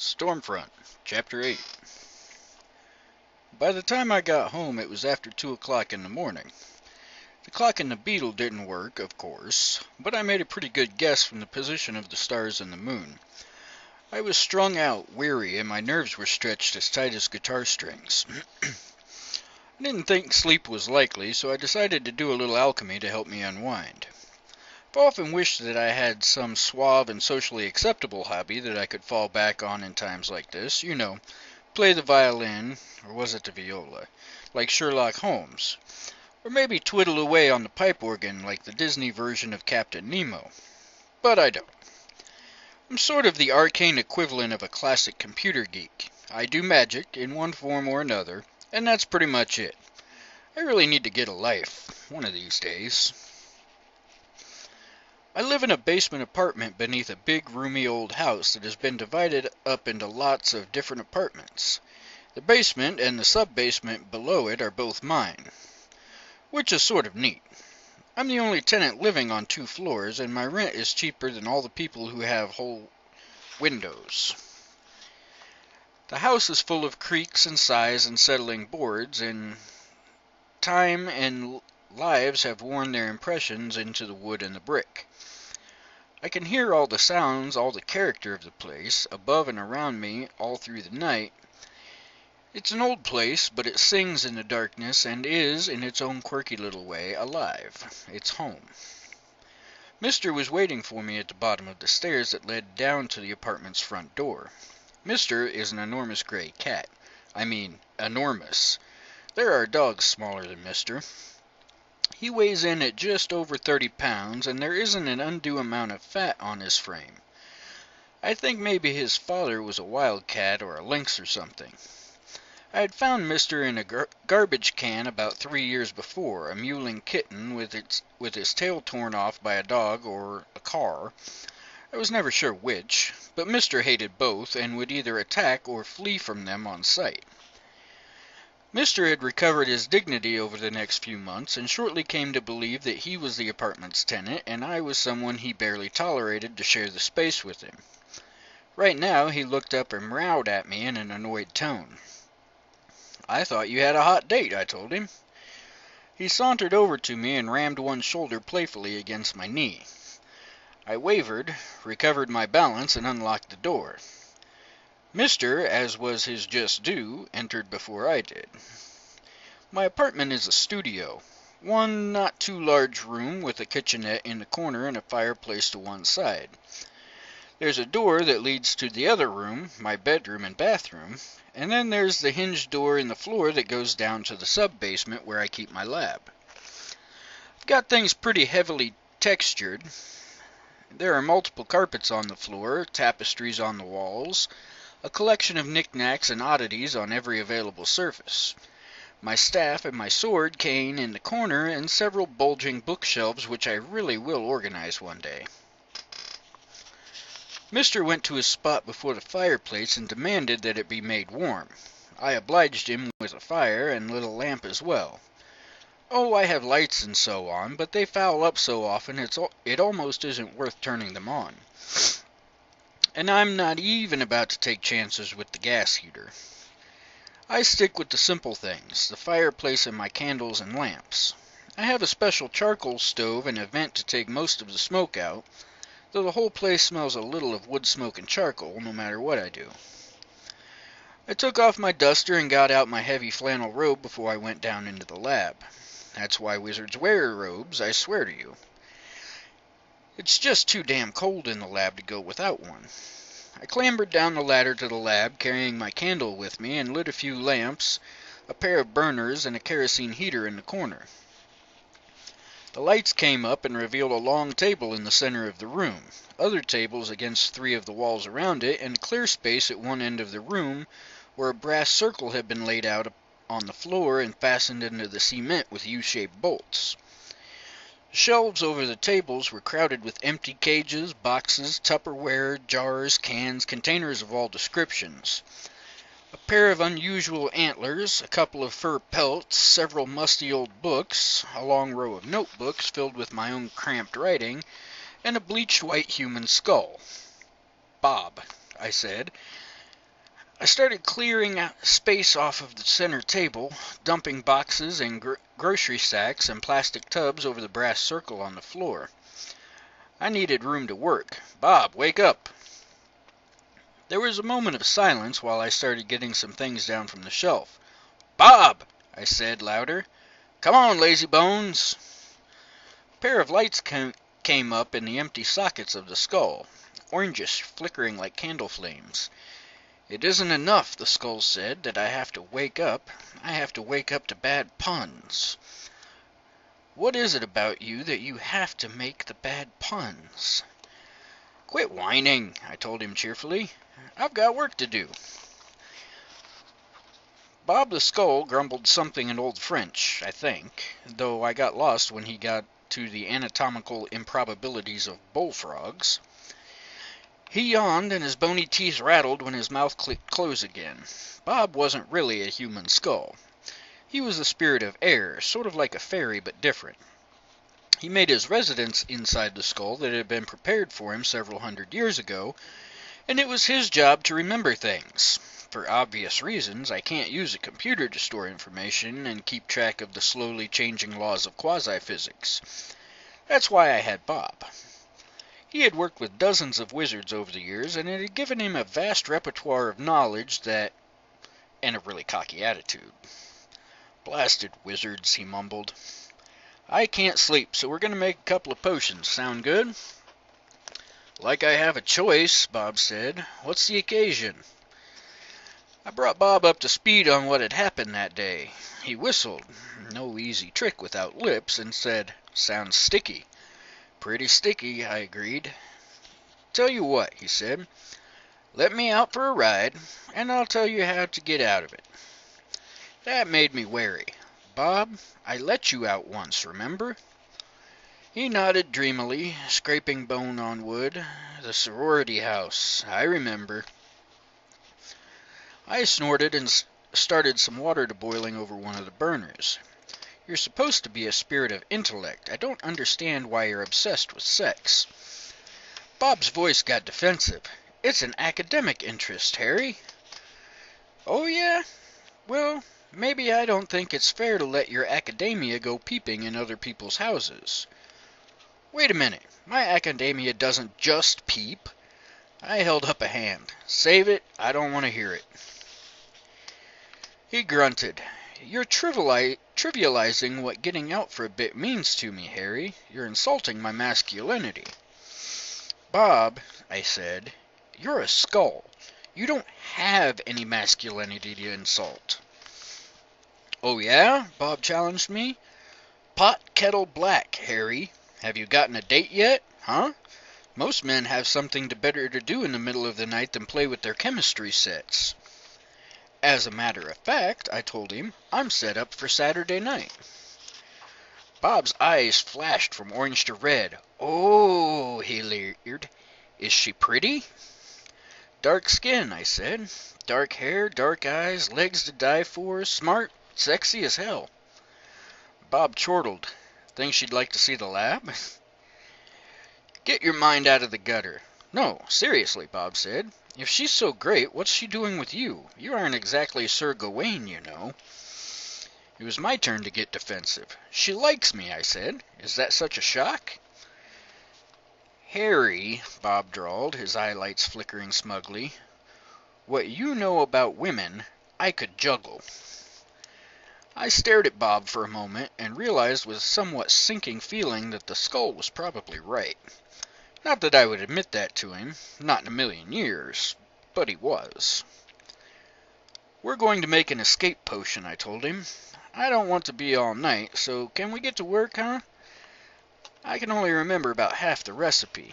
Stormfront, Chapter 8. By the time I got home, it was after 2 o'clock in the morning. The clock in the Beetle didn't work, of course, but I made a pretty good guess from the position of the stars and the moon. I was strung out, weary, and my nerves were stretched as tight as guitar strings. I didn't think sleep was likely, so I decided to do a little alchemy to help me unwind. I've often wished that I had some suave and socially acceptable hobby that I could fall back on in times like this. You know, play the violin, or was it the viola, like Sherlock Holmes. Or maybe twiddle away on the pipe organ like the Disney version of Captain Nemo. But I don't. I'm sort of the arcane equivalent of a classic computer geek. I do magic in one form or another, and that's pretty much it. I really need to get a life, one of these days. I live in a basement apartment beneath a big, roomy old house that has been divided up into lots of different apartments. The basement and the sub-basement below it are both mine, which is sort of neat. I'm the only tenant living on 2 floors, and my rent is cheaper than all the people who have whole windows. The house is full of creaks and sighs and settling boards, and time and lives have worn their impressions into the wood and the brick. I can hear all the sounds, all the character of the place, above and around me all through the night. It's an old place, but it sings in the darkness and is, in its own quirky little way, alive. It's home. Mr. was waiting for me at the bottom of the stairs that led down to the apartment's front door. Mr. is an enormous gray cat. I mean, enormous. There are dogs smaller than Mr. He weighs in at just over 30 pounds, and there isn't an undue amount of fat on his frame. I think maybe his father was a wildcat or a lynx or something. I had found Mr. in a garbage can about 3 years before, a mewling kitten with his tail torn off by a dog or a car. I was never sure which, but Mr. hated both and would either attack or flee from them on sight. Mr. had recovered his dignity over the next few months and shortly came to believe that he was the apartment's tenant and I was someone he barely tolerated to share the space with him. Right now he looked up and meowed at me in an annoyed tone. "I thought you had a hot date," I told him. He sauntered over to me and rammed one shoulder playfully against my knee. I wavered, recovered my balance, and unlocked the door. Mr., as was his just due, entered before I did. My apartment is a studio, one not too large room with a kitchenette in the corner and a fireplace to one side. There's a door that leads to the other room, my bedroom and bathroom, and then there's the hinged door in the floor that goes down to the sub-basement where I keep my lab. I've got things pretty heavily textured. There are multiple carpets on the floor, tapestries on the walls, a collection of knickknacks and oddities on every available surface. My staff and my sword cane in the corner, and several bulging bookshelves which I really will organize one day. Mr. went to his spot before the fireplace and demanded that it be made warm. I obliged him with a fire and lit a lamp as well. Oh, I have lights and so on, but they foul up so often it almost isn't worth turning them on. And I'm not even about to take chances with the gas heater. I stick with the simple things, the fireplace and my candles and lamps. I have a special charcoal stove and a vent to take most of the smoke out, though the whole place smells a little of wood smoke and charcoal no matter what I do. I took off my duster and got out my heavy flannel robe before I went down into the lab. That's why wizards wear robes, I swear to you. It's just too damn cold in the lab to go without one. I clambered down the ladder to the lab, carrying my candle with me, and lit a few lamps, a pair of burners, and a kerosene heater in the corner. The lights came up and revealed a long table in the center of the room, other tables against 3 of the walls around it, and a clear space at one end of the room where a brass circle had been laid out on the floor and fastened into the cement with U-shaped bolts. The shelves over the tables were crowded with empty cages, boxes, Tupperware, jars, cans, containers of all descriptions. A pair of unusual antlers, a couple of fur pelts, several musty old books, a long row of notebooks filled with my own cramped writing, and a bleached white human skull. "Bob," I said, I started clearing space off of the center table, dumping boxes and grocery sacks and plastic tubs over the brass circle on the floor. I needed room to work. Bob, wake up! There was a moment of silence while I started getting some things down from the shelf. Bob! I said louder. Come on, lazy bones! A pair of lights came up in the empty sockets of the skull, orangish, flickering like candle flames. It isn't enough, the skull said, that I have to wake up. I have to wake up to bad puns. What is it about you that you have to make the bad puns? Quit whining, I told him cheerfully. I've got work to do. Bob the Skull grumbled something in Old French, I think, though I got lost when he got to the anatomical improbabilities of bullfrogs. He yawned and his bony teeth rattled when his mouth clicked close again. Bob wasn't really a human skull. He was the spirit of air, sort of like a fairy but different. He made his residence inside the skull that had been prepared for him several hundred years ago, and it was his job to remember things. For obvious reasons, I can't use a computer to store information and keep track of the slowly changing laws of quasi-physics. That's why I had Bob. He had worked with dozens of wizards over the years, and it had given him a vast repertoire of knowledge and a really cocky attitude. Blasted wizards, he mumbled. I can't sleep, so we're going to make a couple of potions. Sound good? Like I have a choice, Bob said. What's the occasion? I brought Bob up to speed on what had happened that day. He whistled, no easy trick without lips, and said, Sounds sticky. Pretty sticky, I agreed. Tell you what, he said. Let me out for a ride, and I'll tell you how to get out of it. That made me wary. Bob, I let you out once, remember? He nodded dreamily, scraping bone on wood. The sorority house, I remember. I snorted and started some water to boiling over one of the burners. You're supposed to be a spirit of intellect. I don't understand why you're obsessed with sex. Bob's voice got defensive. It's an academic interest, Harry. Oh, yeah? Well, maybe I don't think it's fair to let your academia go peeping in other people's houses. Wait a minute. My academia doesn't just peep. I held up a hand. Save it. I don't want to hear it. He grunted. You're trivializing what getting out for a bit means to me, Harry. You're insulting my masculinity. Bob, I said, you're a skull. You don't have any masculinity to insult. Oh yeah? Bob challenged me. Pot kettle black, Harry. Have you gotten a date yet? Huh? Most men have something better to do in the middle of the night than play with their chemistry sets. As a matter of fact, I told him, I'm set up for Saturday night. Bob's eyes flashed from orange to red. Oh, he leered. Is she pretty? Dark skin, I said. Dark hair, dark eyes, legs to die for, smart, sexy as hell. Bob chortled. Think she'd like to see the lab? Get your mind out of the gutter. No, seriously, Bob said. If she's so great, what's she doing with you? You aren't exactly Sir Gawain, you know. It was my turn to get defensive. She likes me, I said. Is that such a shock? Harry, Bob drawled, his eyelights flickering smugly. What you know about women, I could juggle. I stared at Bob for a moment and realized with a somewhat sinking feeling that the skull was probably right. Not that I would admit that to him, not in a million years, but he was. We're going to make an escape potion, I told him. I don't want to be all night, so can we get to work, huh? I can only remember about half the recipe.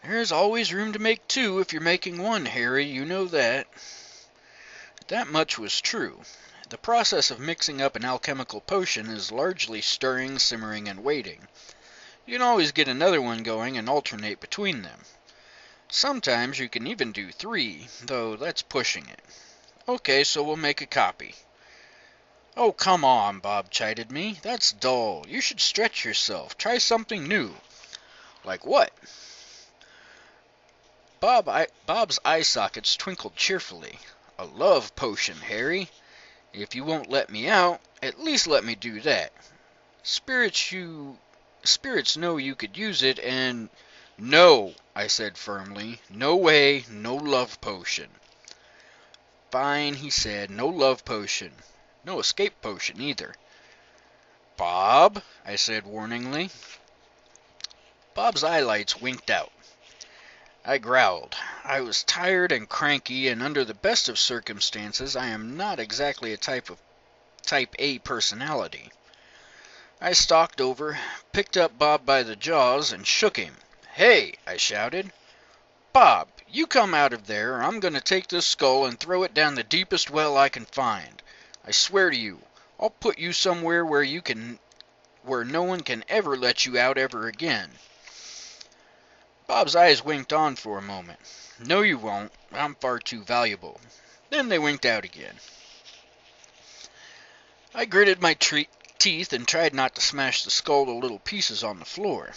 There's always room to make two if you're making one, Harry, you know that. That much was true. The process of mixing up an alchemical potion is largely stirring, simmering, and waiting. You can always get another one going and alternate between them. Sometimes you can even do 3, though that's pushing it. Okay, so we'll make a copy. Oh, come on, Bob chided me. That's dull. You should stretch yourself. Try something new. Like what? Bob's eye sockets twinkled cheerfully. A love potion, Harry. If you won't let me out, at least let me do that. Spirits know you could use it and... No, I said firmly. No way, no love potion. Fine, he said, no love potion. No escape potion either. Bob, I said warningly. Bob's highlights winked out. I growled. I was tired and cranky, and under the best of circumstances, I am not exactly a type A personality. I stalked over, picked up Bob by the jaws, and shook him. Hey, I shouted. Bob, you come out of there, or I'm going to take this skull and throw it down the deepest well I can find. I swear to you, I'll put you somewhere where no one can ever let you out ever again. Bob's eyes winked on for a moment. No, you won't. I'm far too valuable. Then they winked out again. I gritted my teeth and tried not to smash the skull to little pieces on the floor.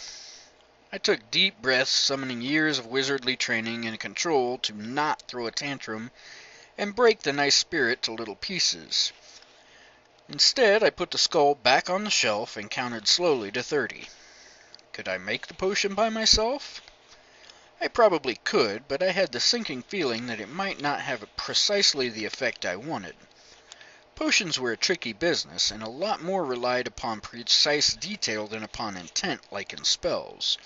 I took deep breaths, summoning years of wizardly training and control to not throw a tantrum and break the nice spirit to little pieces. Instead, I put the skull back on the shelf and counted slowly to 30. Could I make the potion by myself? I probably could, but I had the sinking feeling that it might not have precisely the effect I wanted. Potions were a tricky business, and a lot more relied upon precise detail than upon intent, like in spells.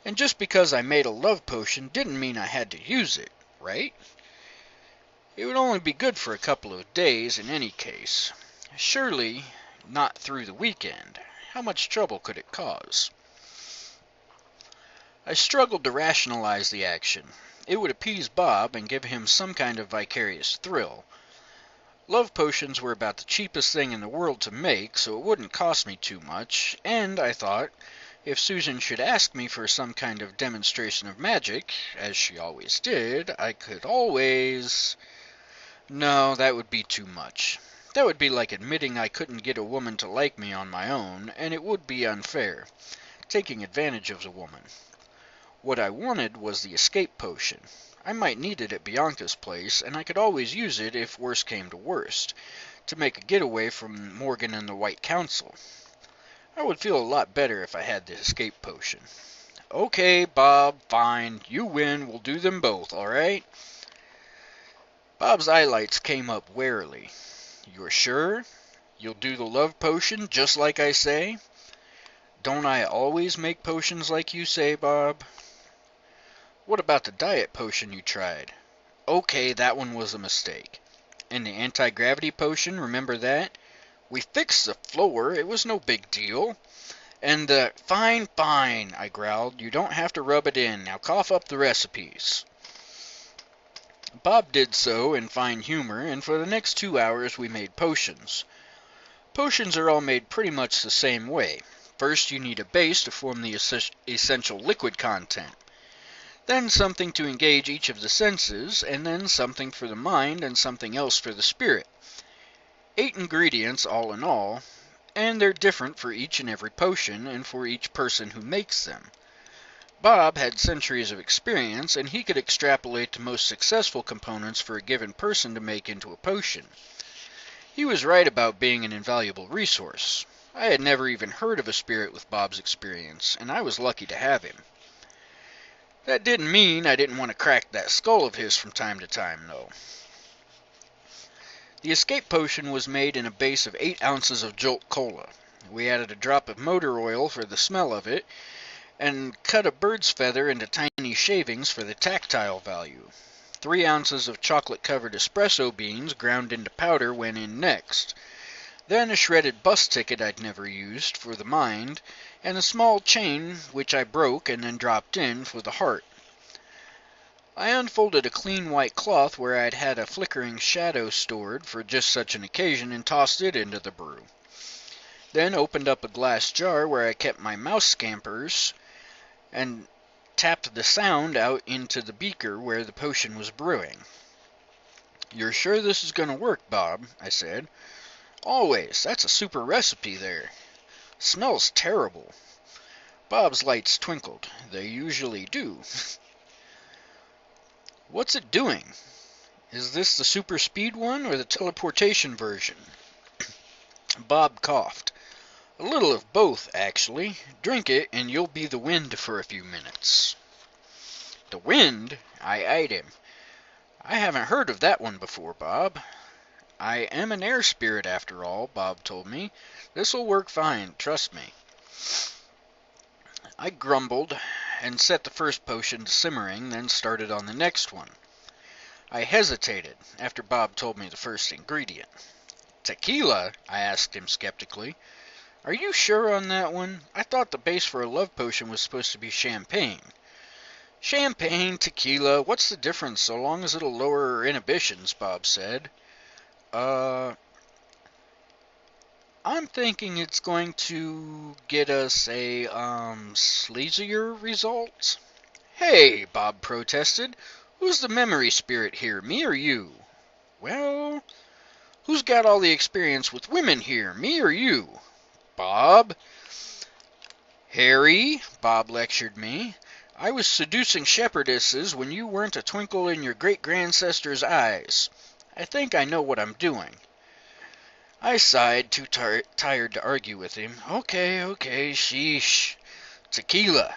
And just because I made a love potion didn't mean I had to use it, right? It would only be good for a couple of days in any case. Surely not through the weekend. How much trouble could it cause? I struggled to rationalize the action. It would appease Bob and give him some kind of vicarious thrill. Love potions were about the cheapest thing in the world to make, so it wouldn't cost me too much, and I thought, if Susan should ask me for some kind of demonstration of magic, as she always did, I could always... No, that would be too much. That would be like admitting I couldn't get a woman to like me on my own, and it would be unfair, taking advantage of the woman. What I wanted was the escape potion. I might need it at Bianca's place, and I could always use it if worst came to worst, to make a getaway from Morgan and the White Council. I would feel a lot better if I had the escape potion. Okay, Bob, fine. You win. We'll do them both, all right? Bob's eyelights came up warily. You're sure? You'll do the love potion just like I say? Don't I always make potions like you say, Bob? What about the diet potion you tried? Okay, that one was a mistake. And the anti-gravity potion, remember that? We fixed the floor, it was no big deal. And the... Fine, I growled. You don't have to rub it in. Now cough up the recipes. Bob did so in fine humor, and for the next 2 hours we made potions. Potions are all made pretty much the same way. First you need a base to form the essential liquid content. Then something to engage each of the senses, and then something for the mind and something else for the spirit. 8 ingredients all in all, and they're different for each and every potion and for each person who makes them. Bob had centuries of experience, and he could extrapolate the most successful components for a given person to make into a potion. He was right about being an invaluable resource. I had never even heard of a spirit with Bob's experience, and I was lucky to have him. That didn't mean I didn't want to crack that skull of his from time to time, though. The escape potion was made in a base of 8 ounces of Jolt Cola. We added a drop of motor oil for the smell of it, and cut a bird's feather into tiny shavings for the tactile value. 3 ounces of chocolate-covered espresso beans ground into powder went in next. Then a shredded bus ticket I'd never used for the mind, and a small chain which I broke and then dropped in for the heart. I unfolded a clean white cloth where I'd had a flickering shadow stored for just such an occasion and tossed it into the brew. Then opened up a glass jar where I kept my mouse scampers and tapped the sound out into the beaker where the potion was brewing. "You're sure this is going to work, Bob?" I said. "Always. That's a super recipe there." "Smells terrible." Bob's lights twinkled. They usually do. What's it doing? Is this the super speed one or the teleportation version? Bob coughed. A little of both, actually. Drink it and you'll be the wind for a few minutes. The wind? I eyed him. I haven't heard of that one before, Bob. I am an air spirit after all, Bob told me. This'll work fine, trust me. I grumbled and set the first potion to simmering, then started on the next one. I hesitated after Bob told me the first ingredient. Tequila? I asked him skeptically. Are you sure on that one? I thought the base for a love potion was supposed to be champagne. Champagne, tequila, what's the difference so long as it'll lower our inhibitions, Bob said. I'm thinking it's going to get us a, sleazier result. Hey, Bob protested. Who's the memory spirit here, me or you? Well, who's got all the experience with women here, me or you? Bob. Harry, Bob lectured me. I was seducing shepherdesses when you weren't a twinkle in your great-grandsister's eyes. I think I know what I'm doing. I sighed, too tired to argue with him. Okay, sheesh. Tequila.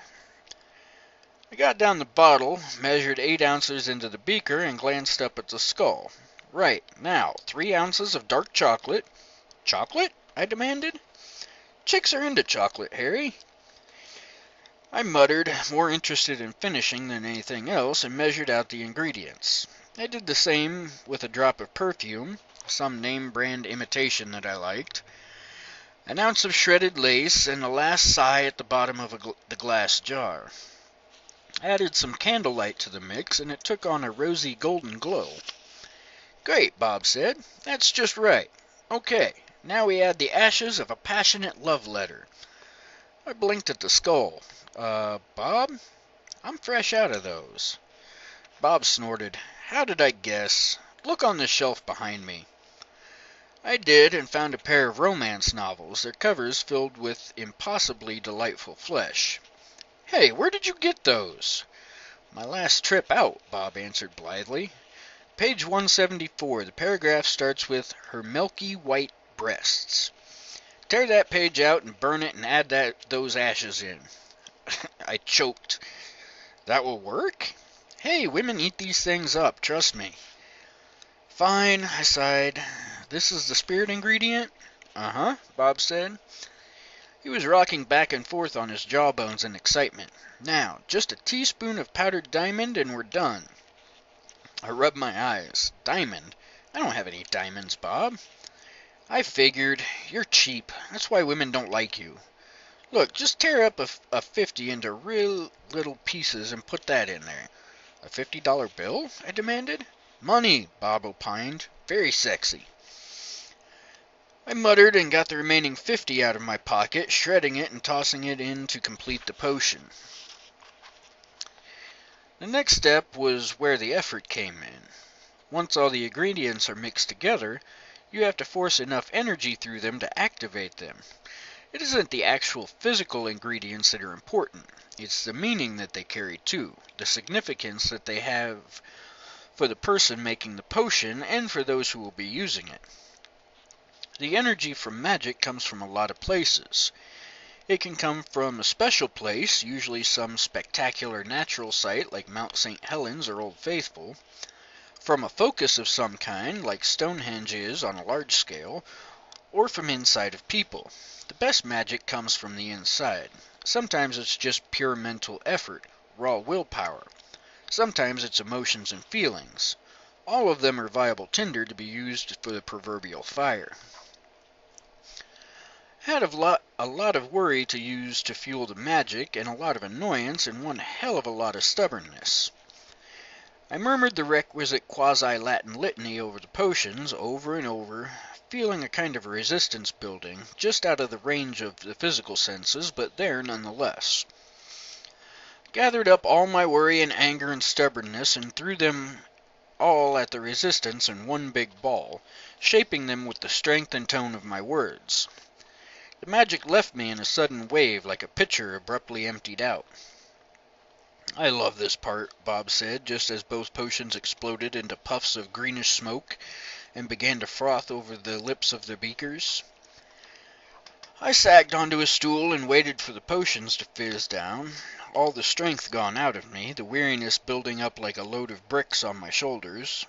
I got down the bottle, measured 8 ounces into the beaker, and glanced up at the skull. Right, now, 3 ounces of dark chocolate. Chocolate? I demanded. Chicks are into chocolate, Harry. I muttered, more interested in finishing than anything else, and measured out the ingredients. I did the same with a drop of perfume, some name-brand imitation that I liked, an ounce of shredded lace, and a last sigh at the bottom of the glass jar. I added some candlelight to the mix, and it took on a rosy golden glow. Great, Bob said. That's just right. Okay, now we add the ashes of a passionate love letter. I blinked at the skull. Bob? I'm fresh out of those. Bob snorted. How did I guess? Look on the shelf behind me. I did, and found a pair of romance novels, their covers filled with impossibly delightful flesh. Hey, where did you get those? My last trip out, Bob answered blithely. Page 174, the paragraph starts with, her milky white breasts. Tear that page out and burn it and add those ashes in. I choked. That will work? Hey, women eat these things up, trust me. Fine, I sighed. This is the spirit ingredient? Uh-huh, Bob said. He was rocking back and forth on his jawbones in excitement. Now, just a teaspoon of powdered diamond and we're done. I rubbed my eyes. Diamond? I don't have any diamonds, Bob. I figured. You're cheap. That's why women don't like you. Look, just tear up a 50 into real little pieces and put that in there. A $50 bill? I demanded. Money, Bob opined. Very sexy. I muttered and got the remaining 50 out of my pocket, shredding it and tossing it in to complete the potion. The next step was where the effort came in. Once all the ingredients are mixed together, you have to force enough energy through them to activate them. It isn't the actual physical ingredients that are important. It's the meaning that they carry too, the significance that they have for the person making the potion and for those who will be using it. The energy from magic comes from a lot of places. It can come from a special place, usually some spectacular natural site like Mount St. Helens or Old Faithful, from a focus of some kind like Stonehenge is on a large scale, or from inside of people. The best magic comes from the inside. Sometimes it's just pure mental effort, raw willpower. Sometimes it's emotions and feelings. All of them are viable tinder to be used for the proverbial fire. I had a lot of worry to use to fuel the magic, and a lot of annoyance, and one hell of a lot of stubbornness. I murmured the requisite quasi-Latin litany over the potions, over and over, feeling a kind of resistance building, just out of the range of the physical senses, but there nonetheless. Gathered up all my worry and anger and stubbornness, and threw them all at the resistance in one big ball, shaping them with the strength and tone of my words. The magic left me in a sudden wave like a pitcher abruptly emptied out. "I love this part," Bob said, just as both potions exploded into puffs of greenish smoke and began to froth over the lips of the beakers. I sagged onto a stool and waited for the potions to fizz down, all the strength gone out of me, the weariness building up like a load of bricks on my shoulders.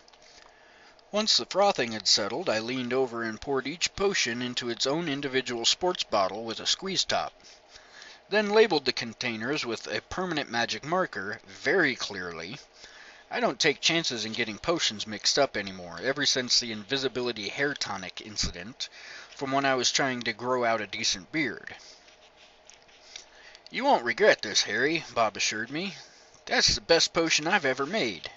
Once the frothing had settled, I leaned over and poured each potion into its own individual sports bottle with a squeeze top, then labeled the containers with a permanent magic marker very clearly. I don't take chances in getting potions mixed up anymore, ever since the invisibility hair tonic incident, from when I was trying to grow out a decent beard. "You won't regret this, Harry," Bob assured me. "That's the best potion I've ever made."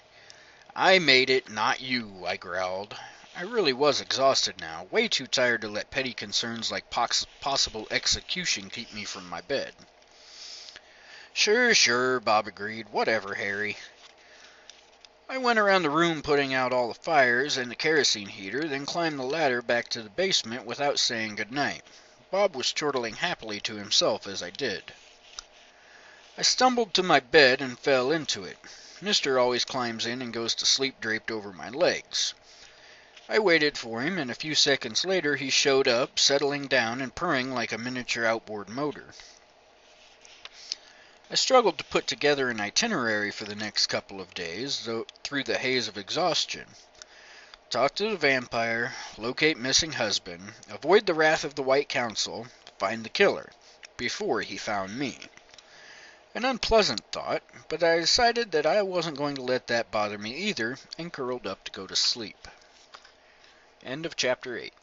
"I made it, not you," I growled. I really was exhausted now, way too tired to let petty concerns like possible execution keep me from my bed. Sure, Bob agreed. "Whatever, Harry." I went around the room putting out all the fires and the kerosene heater, then climbed the ladder back to the basement without saying goodnight. Bob was chortling happily to himself as I did. I stumbled to my bed and fell into it. Mister always climbs in and goes to sleep draped over my legs. I waited for him, and a few seconds later he showed up, settling down and purring like a miniature outboard motor. I struggled to put together an itinerary for the next couple of days, though through the haze of exhaustion. Talk to the vampire, locate missing husband, avoid the wrath of the White Council, find the killer, before he found me. An unpleasant thought, but I decided that I wasn't going to let that bother me either, and curled up to go to sleep. End of Chapter 8.